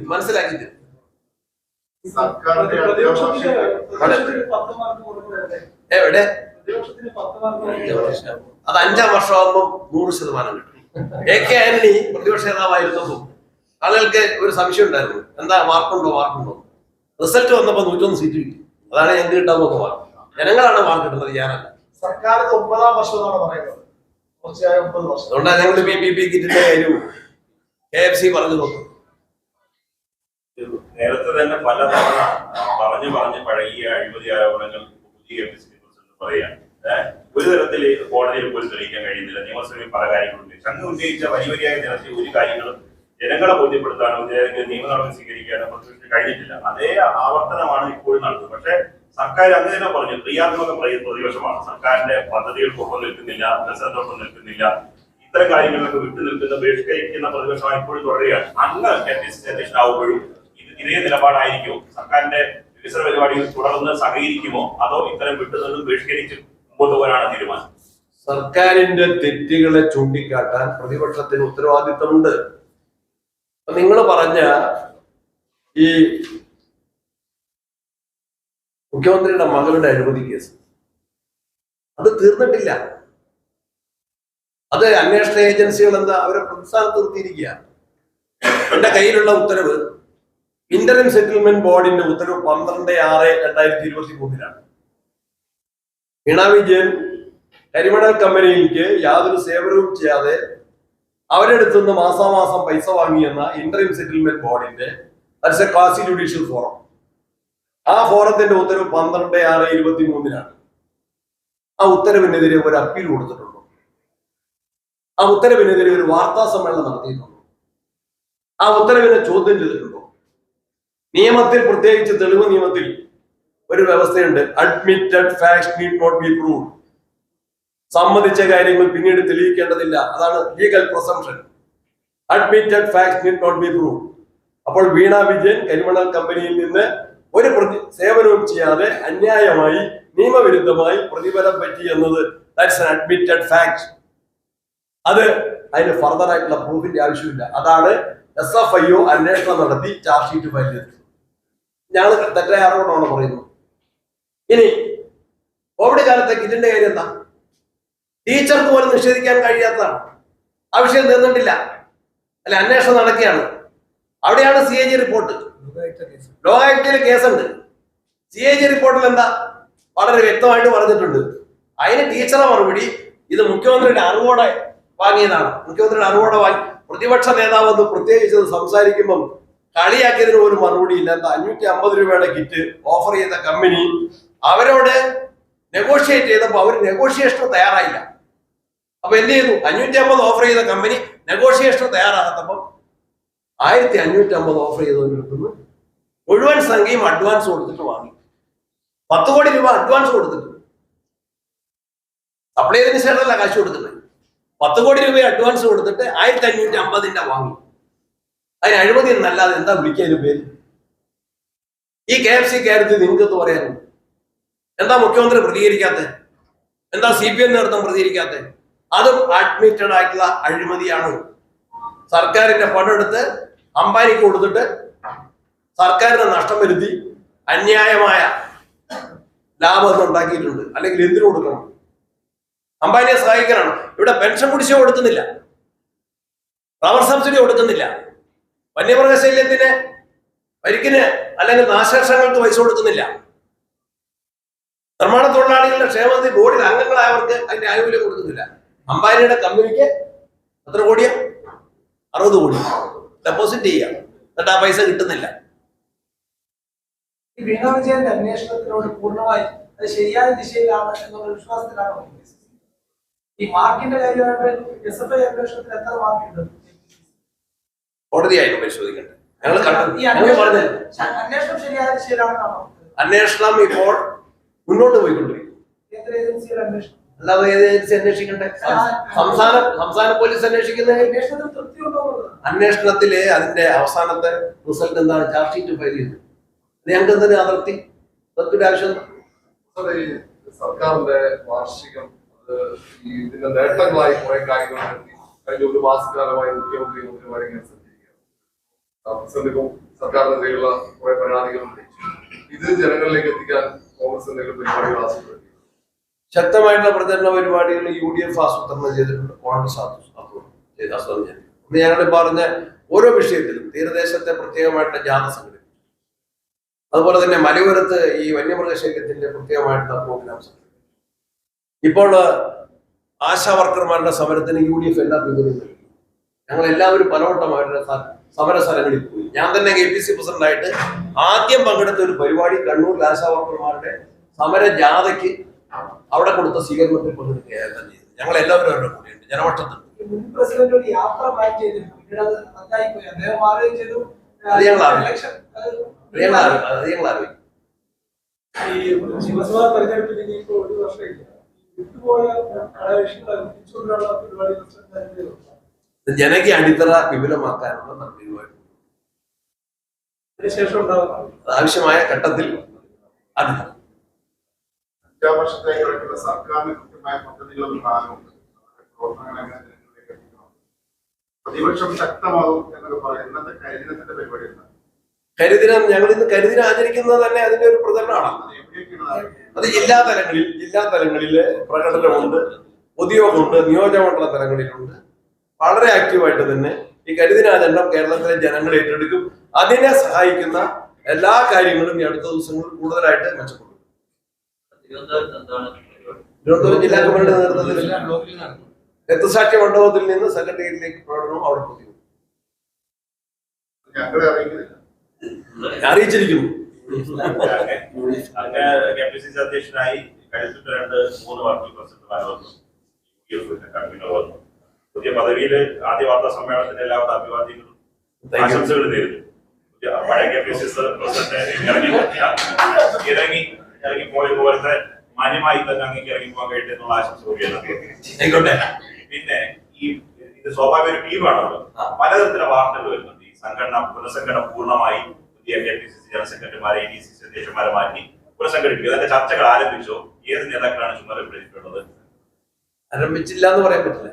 എവിടെ അത് 5ാം വർഷമാകുമ്പോൾ 100% കിട്ടും. AK ആന്റണി പ്രതിപക്ഷ നേതാവായിരുന്നപ്പോൾ ആളുകൾക്ക് ഒരു സംശയം ഉണ്ടായിരുന്നു, എന്താ മാർക്കുണ്ടോ. റിസൾട്ട് വന്നപ്പോ 101 സീറ്റ് കിട്ടി. അതാണ് ഞങ്ങൾക്ക് കിട്ടാൻ പോകുന്ന മാർക്ക്. ജനങ്ങളാണ് മാർക്ക് കിട്ടുന്നത്, ഞാനല്ല. സർക്കാർ 9ാം വർഷം എന്നാണ് പറയുന്നത്. അതുകൊണ്ടാണ് ഞങ്ങൾ PPP കിറ്റിന്റെ കാര്യവും KFC പറഞ്ഞു നോക്കും. നേരത്തെ തന്നെ പലതവണ പറഞ്ഞു പഴകിയ അഴിമതി ആരോപണങ്ങൾ പുതിയ പറയാൻ ഒരു തരത്തിൽ കോടതിയിൽ പോലും തെളിയിക്കാൻ കഴിയുന്നില്ല. നിയമസഭയിൽ പല കാര്യങ്ങളുണ്ട്. അങ്ങ് ഉന്നയിച്ച വലിയ നിരത്തിൽ ഒരു കാര്യങ്ങളും ജനങ്ങളെ ബോധ്യപ്പെടുത്താനോ നിയമ നടപടി സ്വീകരിക്കാനോ പ്രതിപക്ഷത്തിന് കഴിഞ്ഞിട്ടില്ല. അതേ ആവർത്തനമാണ് ഇപ്പോഴും നടത്തുന്നത്. പക്ഷേ സർക്കാർ അന്ന് തന്നെ പറഞ്ഞു, ക്രിയാത്മക പ്രതിപക്ഷമാണ്. സർക്കാരിന്റെ പദ്ധതികൾക്കൊപ്പം നിൽക്കുന്നില്ല, വികസനത്തോടൊപ്പം നിൽക്കുന്നില്ല, ഇത്തരം കാര്യങ്ങളിലൊക്കെ വിട്ടു നിൽക്കുന്ന ബഹിഷ്കരിക്കുന്ന പ്രതിപക്ഷമായി ഇപ്പോഴും തുടരുകയാണ്. അങ്ങ് KPCC അധ്യക്ഷനാവുമ്പോഴും ഇതേ നിലപാടായിരിക്കുമോ? സർക്കാരിന്റെ വികസന പരിപാടികൾ തുടർന്ന് സഹകരിക്കുമോ, അതോ ഇത്തരം വിട്ടുനിന്നും ബഹിഷ്കരിച്ച് മുമ്പോട്ട് പോകാനാണ് തീരുമാനം? സർക്കാരിന്റെ തെറ്റുകളെ ചൂണ്ടിക്കാട്ടാൻ പ്രതിപക്ഷത്തിന് ഉത്തരവാദിത്തമുണ്ട്. നിങ്ങൾ പറഞ്ഞ ഈ മുഖ്യമന്ത്രിയുടെ മകളുടെ അഴിമതി കേസ് അത് തീർന്നിട്ടില്ല. അത് അന്വേഷണ ഏജൻസികൾ എന്താ അവരെ പ്രതിസ്ഥാനത്ത് നിർത്തിയിരിക്കുക. എന്റെ കയ്യിലുള്ള ഉത്തരവ് ഇന്ററിം സെറ്റിൽമെന്റ് ബോർഡിന്റെ ഉത്തരവ് 12/6/2023 വീണ വിജയൻ കരിമണൽ കമ്പനിയിലേക്ക് യാതൊരു സേവനവും ചെയ്യാതെ അവരെടുത്തുനിന്ന് മാസാമാസം പൈസ വാങ്ങിയെന്ന ഇന്ററിം സെറ്റിൽമെന്റ് ബോർഡിന്റെ ക്വാസി ജുഡീഷ്യൽ ഫോറം, ആ ഫോറത്തിന്റെ ഉത്തരവ് 12/6/2023 ആ ഉത്തരവിനെതിരെ ഒരു അപ്പീൽ കൊടുത്തിട്ടുണ്ടോ? ആ ഉത്തരവിനെതിരെ ഒരു വാർത്താ സമ്മേളനം നടത്തിയിട്ടുണ്ടോ? ആ ഉത്തരവിനെ ചോദ്യം ചെയ്തിട്ടുണ്ടോ? നിയമത്തിൽ, പ്രത്യേകിച്ച് തെളിവ് നിയമത്തിൽ ഒരു വ്യവസ്ഥയുണ്ട്, admitted facts need not be proved. സമ്മതിച്ച കാര്യങ്ങൾ പിന്നീട് തെളിയിക്കേണ്ടതില്ല. അതാണ് legal presumption. Admitted facts need not be proved. അപ്പോൾ വീണ വിജയൻ കരിമണൽ കമ്പനിയിൽ നിന്ന് ഒരു സേവനവും ചെയ്യാതെ അന്യായമായി നിയമവിരുദ്ധമായി പ്രതിഫലം പറ്റി എന്നത് ദാറ്റ്സ് ആൻ അഡ്മിറ്റഡ് ഫാക്ട്. അതിന് ഫർദർ ആയിട്ടുള്ള പ്രൂഫിന്റെ ആവശ്യമില്ല. അതാണ് SFIO അന്വേഷണം നടത്തി ചാർജ് ഷീറ്റ് ഫയൽ ചെയ്തത്. ഞങ്ങൾ തെറ്റായ അറിവോടാണ് പറയുന്നത്. ഇനി കോവിഡ് കാലത്തേക്ക് ഇതിന്റെ കാര്യം എന്താ? ടീച്ചർക്ക് പോലും നിഷേധിക്കാൻ കഴിയാത്തതാണ്. ആ വിഷയം തീർന്നിട്ടില്ല, അല്ല, അന്വേഷണം നടക്കുകയാണ്. അവിടെയാണ് CAG റിപ്പോർട്ട്. ലോകായുക്തയിലെ കേസുണ്ട്. CAG റിപ്പോർട്ടിൽ എന്താ വളരെ വ്യക്തമായിട്ട് പറഞ്ഞിട്ടുണ്ട്. അതിന് ടീച്ചറെ മറുപടി ഇത് മുഖ്യമന്ത്രിയുടെ അറിവോടെ വാങ്ങിയതാണ്. മുഖ്യമന്ത്രിയുടെ അറിവോടെ വാങ്ങി പ്രതിപക്ഷ നേതാവ് എന്ന് പ്രത്യേകിച്ച് സംസാരിക്കുമ്പം കളിയാക്കിയതിന് പോലും മറുപടി ഇല്ല. എന്താ 550 രൂപയുടെ കിറ്റ് ഓഫർ ചെയ്ത കമ്പനി അവരോട് നെഗോഷിയേറ്റ് ചെയ്തപ്പോൾ അവർ നെഗോഷിയേഷന് തയ്യാറായില്ല. അപ്പൊ എന്ത് ചെയ്തു? 550 ഓഫർ ചെയ്ത കമ്പനി നെഗോഷിയേഷന് തയ്യാറാകാത്തപ്പം 1550 ഓഫർ ചെയ്തവരുടെ മുഴുവൻ സംഖ്യയും അഡ്വാൻസ് കൊടുത്തിട്ട് വാങ്ങി. 10 കോടി രൂപ അഡ്വാൻസ് കൊടുത്തിട്ട് സപ്ലൈ ചെയ്തതിന് ശേഷമല്ല കാശ് കൊടുക്കുന്നത്. 10 കോടി രൂപ അഡ്വാൻസ് കൊടുത്തിട്ട് 1550 വാങ്ങി. അതിന് അഴിമതി എന്നല്ലാതെ എന്താ വിളിക്കാനും പേര്? ഈ KFC കാര്യത്തിൽ നിങ്ങൾക്ക് പറയാനുണ്ട്. എന്താ മുഖ്യമന്ത്രി പ്രതികരിക്കാത്തത്? എന്താ CPM നേതൃത്വം പ്രതികരിക്കാത്തത്? അതും അഡ്മിറ്റഡ് ആയിട്ടുള്ള അഴിമതിയാണ്. സർക്കാരിന്റെ പണമെടുത്ത് അംബാനിക്ക് കൊടുത്തിട്ട് സർക്കാരിന് നഷ്ടം വരുത്തി അന്യായമായ ലാഭം ഉണ്ടാക്കിയിട്ടുണ്ട്. അല്ലെങ്കിൽ എന്തിനു കൊടുക്കണം? അംബാനിയെ സഹായിക്കാനാണ്. ഇവിടെ പെൻഷൻ കുടിശ്ശിക കൊടുക്കുന്നില്ല, റബ്ബർ സബ്സിഡി കൊടുക്കുന്നില്ല, വന്യമൃഗശല്യത്തിന് പരിക്കിന് അല്ലെങ്കിൽ നാശനഷ്ടങ്ങൾക്ക് പൈസ കൊടുക്കുന്നില്ല, നിർമ്മാണ തൊഴിലാളികളുടെ ക്ഷേമനിധി ബോർഡിൽ അംഗങ്ങളായവർക്ക് അതിന്റെ ആനുകൂല്യം കൊടുക്കുന്നില്ല. അംബാനിയുടെ കമ്പനിക്ക് എത്ര കോടിയാ? 60 കോടി ഡെപ്പോസിറ്റ് ചെയ്യാം, എന്നിട്ട് ആ പൈസ കിട്ടുന്നില്ല. ഈ വീണ വിജയന്റെ അന്വേഷണത്തിനോട് പൂർണ്ണമായും അത് ശരിയായ ദിശയിലാണ് എന്നുള്ള വിശ്വാസത്തിലാണ്. ഈ മാർക്കിന്റെ കാര്യമായിട്ട് SFI അന്വേഷണത്തിൽ എത്ര മാർക്കുണ്ട്? കോടതിയായിരുന്നു പരിശോധിക്കേണ്ടത്. അന്വേഷണം ശരിയായ ദിശയിലാണെന്നാണോ? അന്വേഷണം ഇപ്പോൾ മുന്നോട്ട് പോയിക്കൊണ്ടിരിക്കും. കേന്ദ്ര ഏജൻസിയുടെ അന്വേഷണം അല്ലാതെ ഏത് ഏജൻസി അന്വേഷിക്കണ്ടേ? സംസ്ഥാന പോലീസ് അന്വേഷിക്കുന്നത്. അന്വേഷണത്തിൽ തൃപ്തിയുണ്ടോ? അന്വേഷണത്തില് അതിന്റെ അവസാനത്തെ റിസൾട്ട് എന്താണ്? ചാർജ് ഷീറ്റ് ഫയൽ ചെയ്തു. ഞങ്ങൾക്ക് എന്തിനാ അതിർത്തി ആവശ്യം? സർക്കാരിന്റെ വാർഷികം ഇതിന്റെ നേട്ടങ്ങളായി കുറെ കാര്യങ്ങൾ കഴിഞ്ഞ 1 മാസക്കാലമായി മുഖ്യമന്ത്രി മന്ത്രിമാരെ സഞ്ചരിക്കും. സർക്കാരിനെതിരെയുള്ള കുറെ പരാതികളുണ്ട്. ഇത് ജനങ്ങളിലേക്ക് എത്തിക്കാൻ കോൺഗ്രസ് എന്തെങ്കിലും പരിപാടികൾ ആസൂത്രണം? ശക്തമായിട്ടുള്ള പ്രചരണ പരിപാടികൾ UDF ആസൂത്രണം ചെയ്തിട്ടുണ്ട്. കോൺഗ്രസ് ആസൂത്രണം ചെയ്തിട്ടുണ്ട്. ഞങ്ങൾ പറഞ്ഞ ഓരോ വിഷയത്തിലും തീരദേശത്തെ പ്രത്യേകമായിട്ടുള്ള ജാഥ സംഘടിപ്പിച്ചു. അതുപോലെ തന്നെ മലയോരത്ത് ഈ വന്യമൃഗശല്യത്തിന്റെ പ്രത്യേകമായിട്ടുള്ള പ്രോഗ്രാം സംഘടിപ്പിച്ചു. ഇപ്പോൾ ആശാ വർക്കർമാരുടെ സമരത്തിന് UDF എല്ലാ പിന്തുണയും നൽകി. ഞങ്ങൾ എല്ലാവരും പലവട്ടം അവരുടെ സമര സ്ഥലങ്ങളിൽ പോയി. ഞാൻ തന്നെ KPC പ്രസിഡന്റായിട്ട് ആദ്യം പങ്കെടുത്ത ഒരു പരിപാടി കണ്ണൂരിൽ ആശാ വർക്കർമാരുടെ സമര ജാഥയ്ക്ക് അവിടെ കൊടുത്ത സ്വീകരണത്തിൽ പങ്കെടുക്കുകയായിരുന്നു ചെയ്തത്. ഞങ്ങൾ എല്ലാവരും അവരുടെ കൂടെയുണ്ട്, ജനപക്ഷത്തുണ്ട്. മുൻ പ്രസിഡന്റ് ഒരു യാത്ര പ്ലാൻ ചെയ്തിരുന്നു, പിന്നീട് അത് നന്നായി പോയി, അദ്ദേഹം മാറുകയും ചെയ്തു. അത് ഞങ്ങൾ ആലോചിക്കും. ഈ ശിവസഭ തെരഞ്ഞെടുപ്പിൽ ഇനിയിപ്പോ 1 വർഷമില്ല. വിട്ടുപോയ പരിപാടി ജനകീയ അടിത്തറ വിപുലമാക്കാനുള്ള നടപടിയുമായിട്ട് ശേഷം ഉണ്ടാകും. ആവശ്യമായ ഘട്ടത്തിൽ അത് 5 വർഷത്തേക്ക് കിടക്കുന്ന സർക്കാരിന് കൃത്യമായ പദ്ധതികളും പ്ലാനുണ്ട്. പ്രവർത്തനങ്ങൾ എങ്ങനെ ജനങ്ങളിലേക്ക് എത്തിക്കണം? പ്രതിപക്ഷം ശക്തമാകും എന്നൊക്കെ പറയും. ഇന്നത്തെ കരിദിനത്തിന്റെ പരിപാടി എന്താണ്? കരിദിനം ഞങ്ങൾ ഇന്ന് കരിദിനം ആചരിക്കുന്നത് തന്നെ അതിന്റെ ഒരു പ്രചരണമാണ്. അത് ജില്ലാ തലങ്ങളില് പ്രകടനമുണ്ട്, പൊതുയോഗമുണ്ട്, നിയോജകമണ്ഡല തലങ്ങളിലുണ്ട്. വളരെ ആക്റ്റീവായിട്ട് തന്നെ ഈ കരിദിനാചരണം കേരളത്തിലെ ജനങ്ങൾ ഏറ്റെടുക്കും. അതിനെ സഹായിക്കുന്ന എല്ലാ കാര്യങ്ങളും ഈ അടുത്ത ദിവസങ്ങളിൽ കൂടുതലായിട്ട് മെച്ചപ്പെടും. തിരുവനന്തപുരം ജില്ലാ കമ്മിറ്റിയുടെ നേതൃത്വത്തിൽ രക്തസാക്ഷി മണ്ഡപത്തിൽ നിന്ന് സെക്രട്ടേറിയറ്റിലേക്ക് പ്രകടനവും അവിടെ പ്രതിയും ഞങ്ങളെ അറിയിക്കുന്നില്ല, അറിയിച്ചിരിക്കുന്നു. KPCC അധ്യക്ഷനായി കഴിഞ്ഞിട്ട് 2-3 വർക്കിംഗ് പ്രസിഡന്റുമാർ വന്നു, കൺവീനർ വന്നു. പുതിയ പദവിയിൽ ആദ്യ വാർത്താ സമ്മേളനത്തിന്റെ എല്ലാവിധ അഭിവാദ്യങ്ങളും ആശംസകളും നേരിടുന്നു. പഴയ KPCC പ്രസിഡന്റ് ഇറങ്ങി പോയ പോലത്തെ മാന്യമായി തന്നെ അങ്ങേക്ക് ഇറങ്ങിപ്പോകാൻ കഴിയട്ടെ എന്നുള്ള ആശംസ കൂടിയാണ്. ആയിക്കോട്ടെ. പിന്നെ ഇത് സ്വാഭാവിക ഒരു ടീമാണല്ലോ. പലതരത്തിലുള്ള വാർത്തകൾ വരുന്നുണ്ട്. ഈ പുനഃസംഘടന പൂർണ്ണമായി പുതിയ KPCC ജനറൽ സെക്രട്ടറിമാരെ ADCC അധ്യക്ഷന്മാരെ മാറ്റി പുനഃസംഘടിപ്പിക്കുക. അതിന്റെ ചർച്ചകൾ ആരംഭിച്ചോ? ഏത് നേതാക്കളാണ് ചുമതലപ്പെടുത്തിയിട്ടുള്ളത്? ആരംഭിച്ചില്ല എന്ന് പറയാൻ പറ്റില്ല.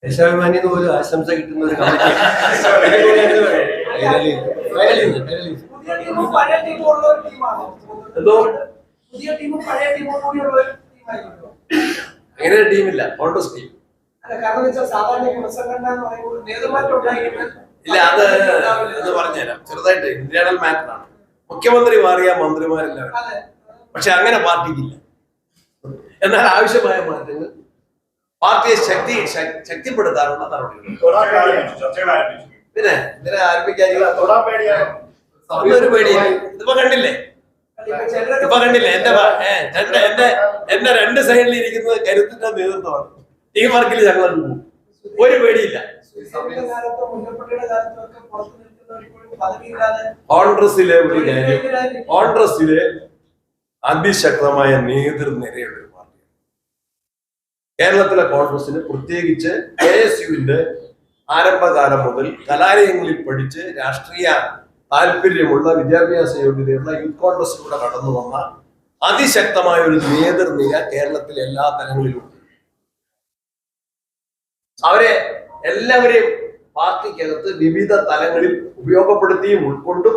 ദേശാഭിമാനി പോലും ആശംസ കിട്ടുന്ന ഒരു പുതിയ ടീമും പഴയ ടീമും ഉള്ള ഒരു ടീമാണോ? എന്തോ പുതിയ ടീമും പഴയ ടീമും കൂടിയുള്ള ഒരു ടീമായിരുന്നു. അങ്ങനെ ഒരു ടീമില്ല, കോൺഗ്രസ് ടീം. അല്ല, കാരണം എന്ന് വെച്ചാൽ സാധാരണ പുനഃസംഘടന എന്ന് പറയുമ്പോൾ നേതൃമാറ്റം ഉണ്ടായിരിക്കും. ഇല്ല, അത് പറഞ്ഞുതരാം. ചെറുതായിട്ട് ഇന്റേണൽ മാറ്റർ ആണ്. മുഖ്യമന്ത്രി മാറിയ മന്ത്രിമാരെല്ലാം, പക്ഷെ അങ്ങനെ പാർട്ടിക്കില്ല. എന്നാൽ ആവശ്യമായ മാറ്റങ്ങൾ പാർട്ടിയെ ശക്തിപ്പെടുത്താനുള്ള നടപടികൾ. ചർച്ചകൾ ആരംഭിച്ചു. പിന്നെ ഇതിനെ ആരംഭിക്കാനില്ല. തൊടാൻ പേടിയാണ്. ഒരു പേടിയില്ല. ഇതിപ്പോ കണ്ടില്ലേ, എന്റെ രണ്ട് സൈഡിൽ ഇരിക്കുന്നത് കരുത്തിന്റെ നേതൃത്വമാണ്. ടീം വർക്കിൽ ഞങ്ങൾ ഒരു പേടിയില്ല. കോൺഗ്രസിലെ ഒരു കാര്യം, കോൺഗ്രസിലെ അതിശക്തമായ നേതൃനിരയുള്ള ഒരു പാർട്ടി കേരളത്തിലെ കോൺഗ്രസിന്, പ്രത്യേകിച്ച് KSUവിന്റെ ആരംഭകാലം മുതൽ കലാലയങ്ങളിൽ പഠിച്ച് രാഷ്ട്രീയ താല്പര്യമുള്ള വിദ്യാഭ്യാസ യോഗ്യതയുള്ള യൂത്ത് കോൺഗ്രസിലൂടെ കടന്നു വന്ന അതിശക്തമായ ഒരു നേതൃനിര കേരളത്തിലെ എല്ലാ തലങ്ങളിലും. അവരെ എല്ലാവരെയും പാർട്ടിക്കകത്ത് വിവിധ തലങ്ങളിൽ ഉപയോഗപ്പെടുത്തിയും ഉൾക്കൊണ്ടും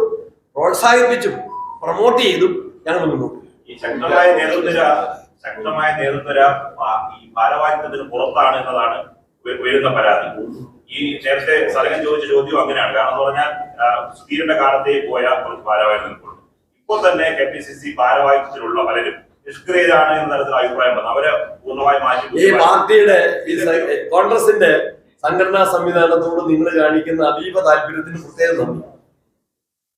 പ്രോത്സാഹിപ്പിച്ചും പ്രൊമോട്ട് ചെയ്തും ഞങ്ങൾ മുന്നോട്ട്. ഈ ശക്തമായ നേതൃത്വ ഈ ഭാരവാഹിത്വത്തിന് പുറത്താണ് എന്നതാണ് ഉയരുന്ന പരാതി. ഈ നേരത്തെ സലഹൻ ചോദിച്ച ചോദ്യം അങ്ങനെയാണ്. കാരണം എന്ന് പറഞ്ഞാൽ സുധീരന്റെ കാലത്തെ പോയ കുറച്ച് ഭാരവാഹികൾ നിൽക്കുന്നു. ഇപ്പോൾ തന്നെ KPCC ഭാരവാഹിത്വത്തിലുള്ള പലരും നിഷ്ക്രിയരാണ് എന്ന തരത്തിൽ അഭിപ്രായം വന്നു. അവരെ പൂർണ്ണമായി മാറ്റി. ഈ പാർട്ടിയുടെ കോൺഗ്രസിന്റെ സംഘടനാ സംവിധാനത്തോട് നിങ്ങൾ കാണിക്കുന്ന അതീവ താല്പര്യത്തിന് പ്രത്യേകം നന്ദി.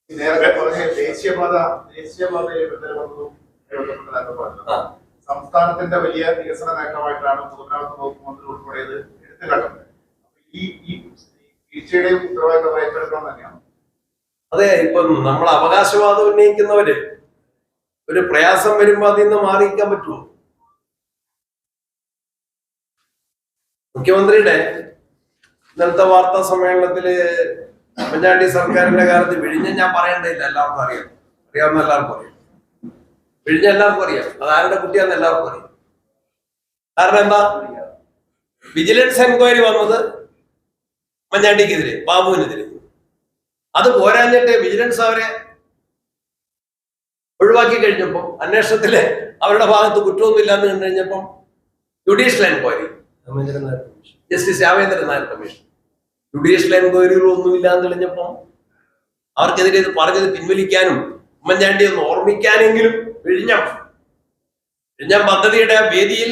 നേരത്തെ പറഞ്ഞ ദേശീയപാതയെ സംസ്ഥാനത്തിന്റെ വലിയ വികസന നേട്ടമായിട്ടാണ് പൊതുമരാമത്ത് വകുപ്പ് മന്ത്രി ഉൾപ്പെടെയത് എടുത്തു കാട്ടുന്നത്. ഈ വീഴ്ചയുടെയും ഉത്തരവാദിത്തം ഏറ്റെടുക്കണം തന്നെയാണ്. അതെ, ഇപ്പം നമ്മൾ അവകാശവാദം ഉന്നയിക്കുന്നവര് ഒരു പ്രയാസം വരുമ്പോ അതിൽ നിന്ന് മാറിയിരിക്കാൻ പറ്റുമോ? മുഖ്യമന്ത്രിയുടെ ഇന്നലത്തെ വാർത്താ സമ്മേളനത്തില് ഉമ്മൻചാണ്ടി സർക്കാരിന്റെ കാലത്ത് വിഴിഞ്ഞ ഞാൻ പറയേണ്ടതില്ല, എല്ലാവർക്കും അറിയാവുന്ന എല്ലാവർക്കും അറിയാം. വിഴിഞ്ഞ എല്ലാവർക്കും അറിയാം, അത് ആരുടെ കുട്ടിയാന്ന് എല്ലാവർക്കും അറിയാം. കാരണം എന്താ, വിജിലൻസ് എൻക്വയറി വന്നത് ഉമ്മൻചാണ്ടിക്കെതിരെ, ബാബുവിനെതിരെ. അത് പോരാഞ്ഞിട്ട് വിജിലൻസ് അവരെ ഒഴിവാക്കി കഴിഞ്ഞപ്പോൾ, അന്വേഷണത്തില് അവരുടെ ഭാഗത്ത് കുറ്റമൊന്നുമില്ല എന്ന് കണ്ടു കഴിഞ്ഞപ്പം judicial enquiry, justice Ramendran Nair commission, judicial എൻക്വയറികളൊന്നുമില്ല എന്ന് തെളിഞ്ഞപ്പം അവർക്കെതിരെ ഇത് പറഞ്ഞത് പിൻവലിക്കാനും ഉമ്മൻചാണ്ടി ഒന്ന് ഓർമ്മിക്കാനെങ്കിലും വിഴിഞ്ഞം പദ്ധതിയുടെ വേദിയിൽ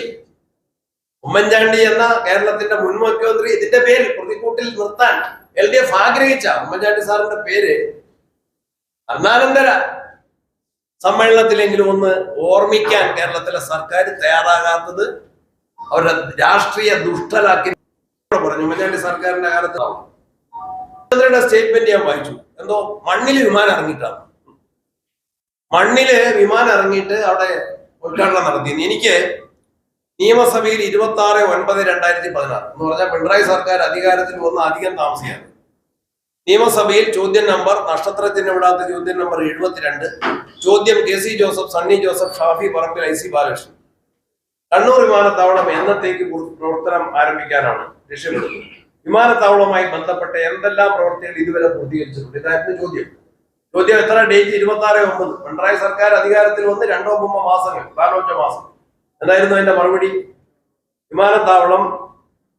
ഉമ്മൻചാണ്ടി എന്ന കേരളത്തിന്റെ മുൻ മുഖ്യമന്ത്രി ഇതിന്റെ പേരിൽ പ്രതിക്കൂട്ടിൽ നിർത്താൻ LDF ആഗ്രഹിച്ച ഉമ്മൻചാണ്ടി സാറിന്റെ പേര് മരണാനന്തര സമ്മേളനത്തിലെങ്കിലും ഒന്ന് ഓർമ്മിക്കാൻ കേരളത്തിലെ സർക്കാർ തയ്യാറാകാത്തത് അവരുടെ രാഷ്ട്രീയ ദുഷ്ടലാക്കി പറഞ്ഞു. ഉമ്മൻചാണ്ടി സർക്കാരിന്റെ കാലത്ത് മുഖ്യമന്ത്രിയുടെ സ്റ്റേറ്റ്മെന്റ് ഞാൻ വായിച്ചു. എന്തോ മണ്ണില് വിമാനം ഇറങ്ങിയിട്ടാണ്, മണ്ണില് വിമാനം ഇറങ്ങിയിട്ട് അവിടെ ഉദ്ഘാടനം നടത്തി. എനിക്ക് നിയമസഭയിൽ 26/9/2016 എന്ന് പറഞ്ഞാൽ പിണറായി സർക്കാർ അധികാരത്തിൽ വന്ന് അധികം താമസിയാണ്. നിയമസഭയിൽ ചോദ്യം നമ്പർ നക്ഷത്രത്തിന് വിടാത്ത ചോദ്യം നമ്പർ 72, ചോദ്യം KC ജോസഫ്, സണ്ണി ജോസഫ്, ഷാഫി പറമ്പിൽ, IC ബാലകൃഷ്ണൻ. കണ്ണൂർ വിമാനത്താവളം എന്നത്തേക്ക് പ്രവർത്തനം ആരംഭിക്കാനാണ് ലക്ഷ്യമിടുന്നത്? വിമാനത്താവളവുമായി ബന്ധപ്പെട്ട എന്തെല്ലാം പ്രവർത്തികൾ ഇതുവരെ പൂർത്തീകരിച്ചിട്ടുണ്ട്? ഇതായിരുന്നു ചോദ്യം. എത്ര ഡേറ്റ്? 26/9. പിണറായി സർക്കാർ അധികാരത്തിൽ വന്ന് 2-3 മാസങ്ങൾ, 4-5 മാസം. എന്തായിരുന്നു അതിന്റെ മറുപടി? വിമാനത്താവളം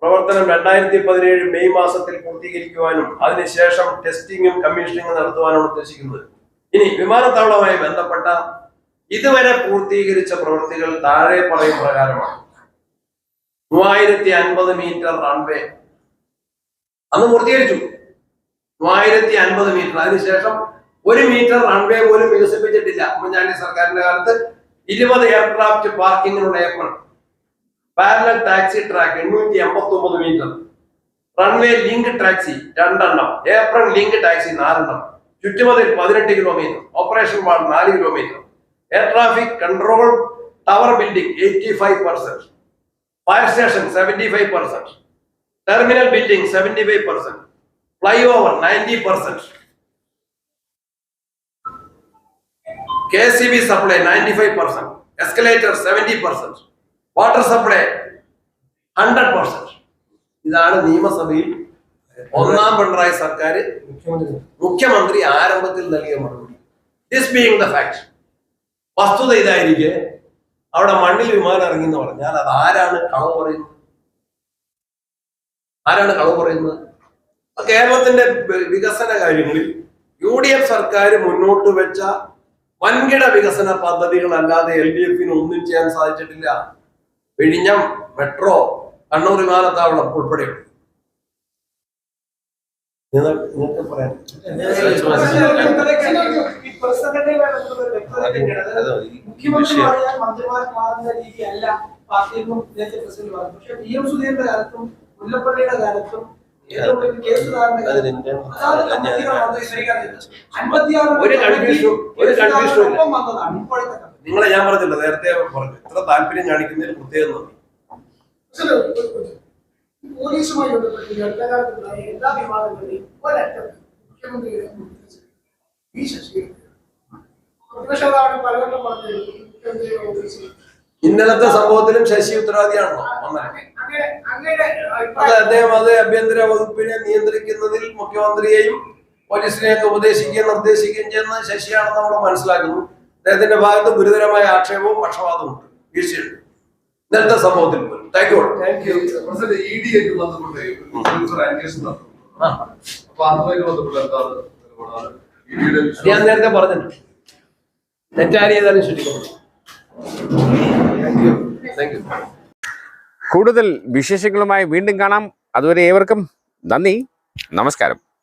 പ്രവർത്തനം 2017 മെയ് മാസത്തിൽ പൂർത്തീകരിക്കുവാനും അതിനുശേഷം ടെസ്റ്റിങ്ങും കമ്മീഷനിങ്ങും നടത്തുവാനാണ് ഉദ്ദേശിക്കുന്നത്. ഇനി വിമാനത്താവളവുമായി ബന്ധപ്പെട്ട ഇതുവരെ പൂർത്തീകരിച്ച പ്രവൃത്തികൾ താഴെ പറയും പ്രകാരമാണ്. 3050 മീറ്റർ റൺവേ അന്ന് പൂർത്തീകരിച്ചു. 3050 മീറ്റർ. അതിനുശേഷം 1 മീറ്റർ റൺവേ പോലും വികസിപ്പിച്ചിട്ടില്ല. ഉമ്മൻചാണ്ടി സർക്കാരിന്റെ കാലത്ത് 20 aircraft പാർക്കിങ്ങിനുള്ള apron, parallel taxi track 889 metre, runway link taxi 2 എണ്ണം, ഏപ്രൺ ലിങ്ക് ടാക്സി 4 എണ്ണം, ചുറ്റുമതിൽ 18 കിലോമീറ്റർ, ഓപ്പറേഷൻ വാൾ 4 kilometre, air traffic control tower building 85%, fire station 75%, terminal building 75%, fly over 90%, KCB supply 95%, escalator 70%, water supply 100%. ഇതാണ് നിയമസഭയിൽ ഒന്നാം പിണറായി സർക്കാർ മുഖ്യമന്ത്രി ആരംഭത്തിൽ നൽകിയ മറുപടി. This being the fact. വസ്തുത ഇതായിരിക്കെ അവിടെ മണ്ണിൽ വിമാനം ഇറങ്ങി എന്ന് പറഞ്ഞാൽ അത് ആരാണ് കളവ് പറയുന്നത്? ആരാണ് കളവ് പറയുന്നത്? കേരളത്തിന്റെ വികസന കാര്യങ്ങളിൽ UDF സർക്കാർ മുന്നോട്ട് വെച്ച വൻകിട വികസന പദ്ധതികളല്ലാതെ LDF-ന് ഒന്നും ചെയ്യാൻ സാധിച്ചിട്ടില്ല. വിഴിഞ്ഞം, മെട്രോ, കണ്ണൂർ വിമാനത്താവളം ഉൾപ്പെടെയുണ്ട്. നിങ്ങൾക്ക് പറയാൻ മുഖ്യമന്ത്രി പറയാൻ മന്ത്രിമാർ മാറുന്ന രീതിയല്ല പാർട്ടിയിലും നേരത്തെ പ്രസിഡന്റ് പറഞ്ഞു. പക്ഷെ PM സുധീരന്റെ കാലത്തും മുല്ലപ്പള്ളിയുടെ കാലത്തും നിങ്ങളെ ഞാൻ പറഞ്ഞില്ല, നേരത്തെ പറഞ്ഞു. ഇത്ര താല്പര്യം കാണിക്കുന്നതിൽ പ്രത്യേകം നന്ദി. പോലീസുമായി ബന്ധപ്പെട്ട് അടുത്തകാലത്തുണ്ടായ എല്ലാ വിവാദങ്ങളെയും ഒരറ്റം മുഖ്യമന്ത്രിയുടെ ഈ ശശി പ്രതിപക്ഷ നേതാവ് പലവട്ടം പറഞ്ഞു മുഖ്യമന്ത്രിയുടെ ഓഫീസിൽ ഇന്നലത്തെ സംഭവത്തിലും ശശി ഉത്തരവാദിയാണല്ലോ. അതെ, അദ്ദേഹം അത് ആഭ്യന്തര വകുപ്പിനെ നിയന്ത്രിക്കുന്നതിൽ മുഖ്യമന്ത്രിയെയും പോലീസിനെയൊക്കെ ഉപദേശിക്കുകയും നിർദ്ദേശിക്കുകയും ചെയ്യുന്ന ശശിയാണെന്ന് നമ്മൾ മനസ്സിലാക്കുന്നു. അദ്ദേഹത്തിന്റെ ഭാഗത്ത് ഗുരുതരമായ ആക്ഷേപവും പക്ഷപാതവും ഉണ്ട്, വീഴ്ചയുണ്ട് ഇന്നലത്തെ സംഭവത്തിൽ പോലും. Thank you. ED ആയിട്ട് ബന്ധപ്പെട്ട് അന്വേഷണം നടത്തുന്നു. അപ്പൊ അതുമായി ബന്ധപ്പെട്ട് എന്താണ് നിലപാട്? ഞാൻ നേരത്തെ പറഞ്ഞിട്ടുണ്ട്, തെറ്റാരി ചെയ്താലും ശരിക്കും. Thank you. കൂടുതൽ വിശേഷങ്ങളുമായി വീണ്ടും കാണാം. അതുവരെ ഏവർക്കും നന്ദി, നമസ്കാരം.